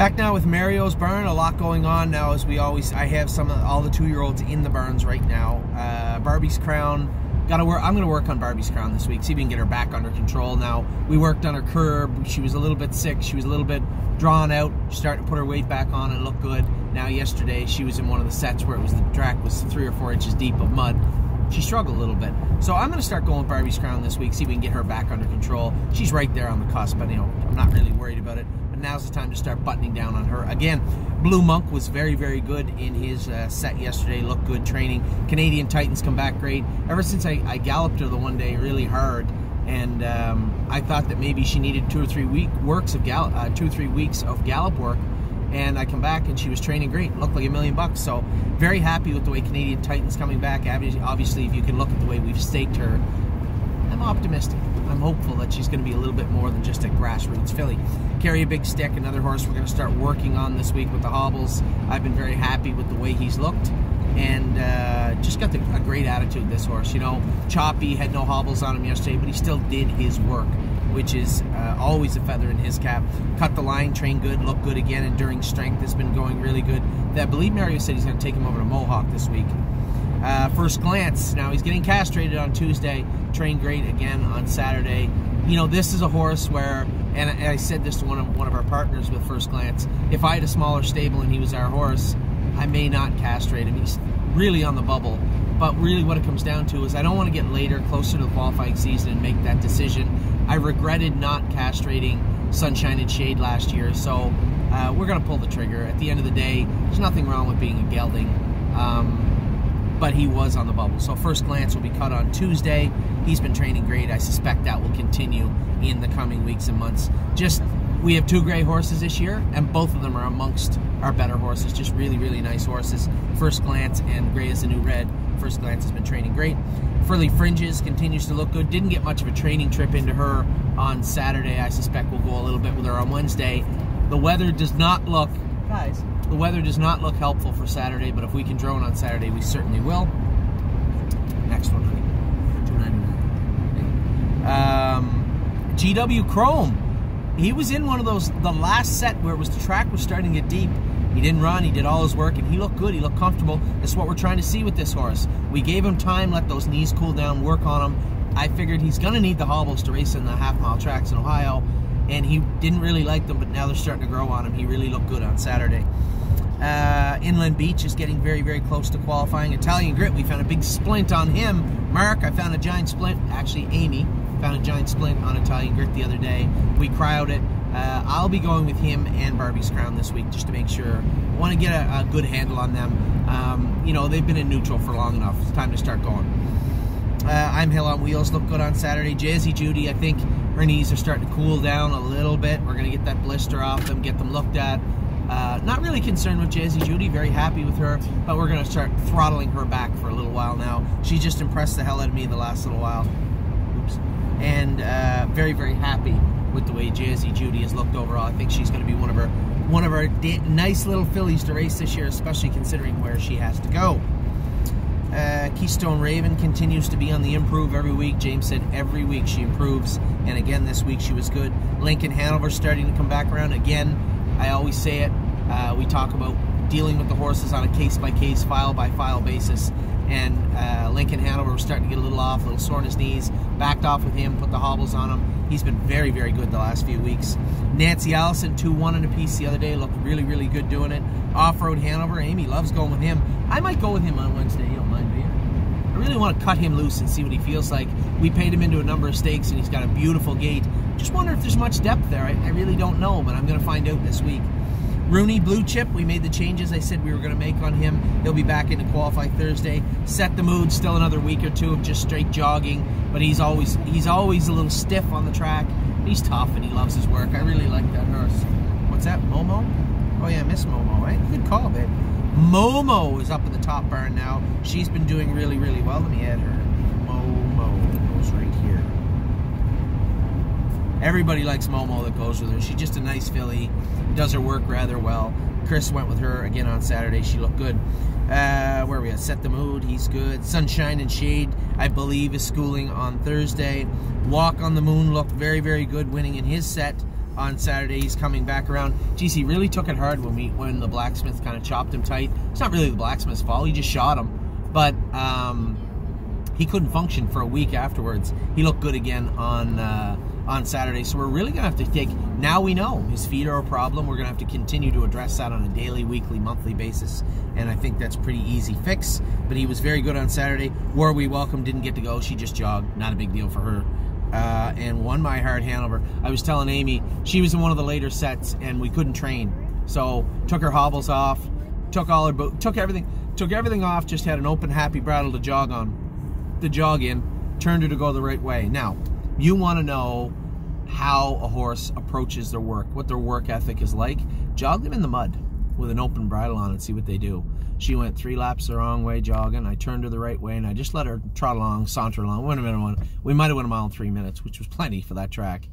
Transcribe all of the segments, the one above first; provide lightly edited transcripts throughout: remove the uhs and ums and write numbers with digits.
Back now with Mario's barn. A lot going on now, as I have all the 2-year-olds in the barns right now. Barbie's Crown. I'm going to work on Barbie's Crown this week, see if we can get her back under control. Now, we worked on her curb. She was a little bit sick. She was a little bit drawn out. She's starting to put her weight back on and look good. Now, yesterday, she was in one of the sets where the track was 3 or 4 inches deep of mud. She struggled a little bit. So I'm going to start going with Barbie's Crown this week, see if we can get her back under control. She's right there on the cusp, but I'm not really worried about it. But now's the time to start buttoning down on her. Again, Blue Monk was very, very good in his set yesterday. Looked good training. Canadian Titans come back great. Ever since I galloped her the one day really hard, and I thought that maybe she needed 2 or 3 weeks of gallop work. And I come back and she was training great. Looked like $1 million. So very happy with the way Canadian Titans coming back. Obviously, if you can look at the way we've staked her, I'm optimistic. I'm hopeful that she's going to be a little bit more than just a grassroots filly. Carry a Big Stick, another horse we're going to start working on this week with the hobbles. I've been very happy with the way he's looked. And just got a great attitude, this horse. Choppy had no hobbles on him yesterday, but he still did his work, which is always a feather in his cap. Cut the line, trained good, looked good again. Enduring Strength has been going really good. I believe Mario said he's going to take him over to Mohawk this week. First Glance, now he's getting castrated on Tuesday. Trained great again on Saturday. This is a horse where, and I said this to one of our partners with First Glance, if I had a smaller stable and he was our horse, I may not castrate him. He's really on the bubble. But really what it comes down to is I don't want to get later, closer to the qualifying season, and make that decision. I regretted not castrating Sunshine and Shade last year, so we're going to pull the trigger. At the end of the day, there's nothing wrong with being a gelding, but he was on the bubble. So First Glance will be cut on Tuesday. He's been training great. I suspect that will continue in the coming weeks and months. We have 2 gray horses this year, and both of them are amongst our better horses. Just really, really nice horses. First Glance and Gray is the New Red. First Glance has been training great. Furley Fringes continues to look good. Didn't get much of a training trip into her on Saturday. I suspect we'll go a little bit with her on Wednesday. The weather does not look, guys, the weather does not look helpful for Saturday, but if we can drone on Saturday, we certainly will. Next one, honey. $2.99. GW Chrome. He was in one of those, the last set where the track was starting to get deep. He didn't run, he did all his work, and he looked good, he looked comfortable. That's what we're trying to see with this horse. We gave him time, let those knees cool down, work on him. I figured he's going to need the hobbles to race in the half-mile tracks in Ohio, and he didn't really like them, but now they're starting to grow on him. He really looked good on Saturday. Inland Beach is getting very, very close to qualifying. Italian Grit, we found a big splint on him. Mark, I found a giant splint. Actually, Amy found a giant splint on Italian Grit the other day. We cryoed it. I'll be going with him and Barbie's Crown this week just to make sure. I want to get a good handle on them. They've been in neutral for long enough. It's time to start going. I'm Hill on Wheels. Looked good on Saturday. Jazzy Judy, I think her knees are starting to cool down a little bit. We're going to get that blister off them, get them looked at. Not really concerned with Jazzy Judy. Very happy with her. But we're going to start throttling her back for a little while now. She just impressed the hell out of me the last little while. Oops. And very, very happy with the way Jazzy Judy has looked overall. I think she's going to be one of our nice little fillies to race this year, especially considering where she has to go. Keystone Raven continues to be on the improve every week. James said every week she improves, and again this week she was good. Lincoln Hanover starting to come back around again. I always say it. We talk about dealing with the horses on a case-by-case, file-by-file basis. And Lincoln Hanover was starting to get a little off, a little sore in his knees. Backed off with him, put the hobbles on him. He's been very, very good the last few weeks. Nancy Allison, 2-1 in a piece the other day. Looked really, really good doing it. Off-road Hanover, Amy loves going with him. I might go with him on Wednesday, you don't mind, do you? I really want to cut him loose and see what he feels like. We paid him into a number of stakes, and he's got a beautiful gait. Just wonder if there's much depth there. I really don't know, but I'm going to find out this week. Rooney Blue Chip, we made the changes I said we were going to make on him. He'll be back into qualify Thursday. Set the Mood, still another week or two of just straight jogging, but he's always a little stiff on the track. He's tough and he loves his work. I really like that horse. What's that, Momo? Oh yeah, Miss Momo, right? Good call, babe. Momo is up in the top barn now. She's been doing really, really well. Let me add her. Momo goes right here. Everybody likes Momo that goes with her. She's just a nice filly. Does her work rather well. Chris went with her again on Saturday. She looked good. Where are we at? Set the Mood. He's good. Sunshine and Shade, I believe, is schooling on Thursday. Walk on the Moon looked very, very good, winning in his set on Saturday. He's coming back around. Geez, he really took it hard when the blacksmith kind of chopped him tight. It's not really the blacksmith's fault. He just shot him. But he couldn't function for a week afterwards. He looked good again on Saturday. So we're really going to have to take... Now we know his feet are a problem. We're going to have to continue to address that on a daily, weekly, monthly basis. And I think that's pretty easy fix. But he was very good on Saturday. Were we welcome, didn't get to go. She just jogged. Not a big deal for her. And won my hard Hanover. I was telling Amy, she was in one of the later sets and we couldn't train. So took her hobbles off, took everything off, just had an open, happy bridle to jog in, turned her to go the right way. Now, you want to know how a horse approaches their work, what their work ethic is like. Jog them in the mud with an open bridle on and see what they do. She went 3 laps the wrong way jogging. I turned her the right way and I just let her trot along, saunter along. We might have went a mile in 3 minutes, which was plenty for that track.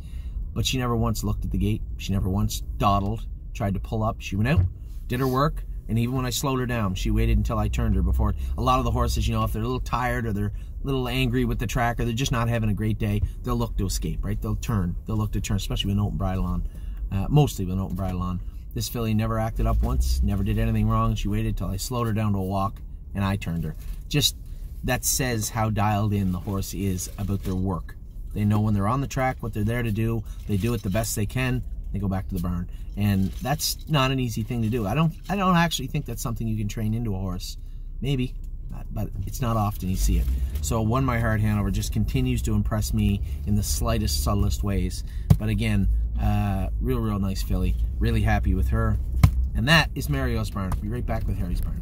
But she never once looked at the gate. She never once dawdled, tried to pull up. She went out, did her work, and even when I slowed her down, she waited until I turned her before. A lot of the horses, you know, if they're a little tired or they're a little angry with the track or they're just not having a great day, they'll look to escape, right? They'll look to turn, especially with an open bridle on. Mostly with an open bridle on. This filly never acted up once, never did anything wrong. She waited till I slowed her down to a walk and I turned her. Just, that says how dialed in the horse is about their work. They know when they're on the track what they're there to do. They do it the best they can. They go back to the barn. And that's not an easy thing to do. I don't actually think that's something you can train into a horse. Maybe, but it's not often you see it. So Won My Heart Hanover just continues to impress me in the slightest, subtlest ways. But again, real nice filly. Really happy with her. And that is Mario's barn. Be right back with Harry's barn.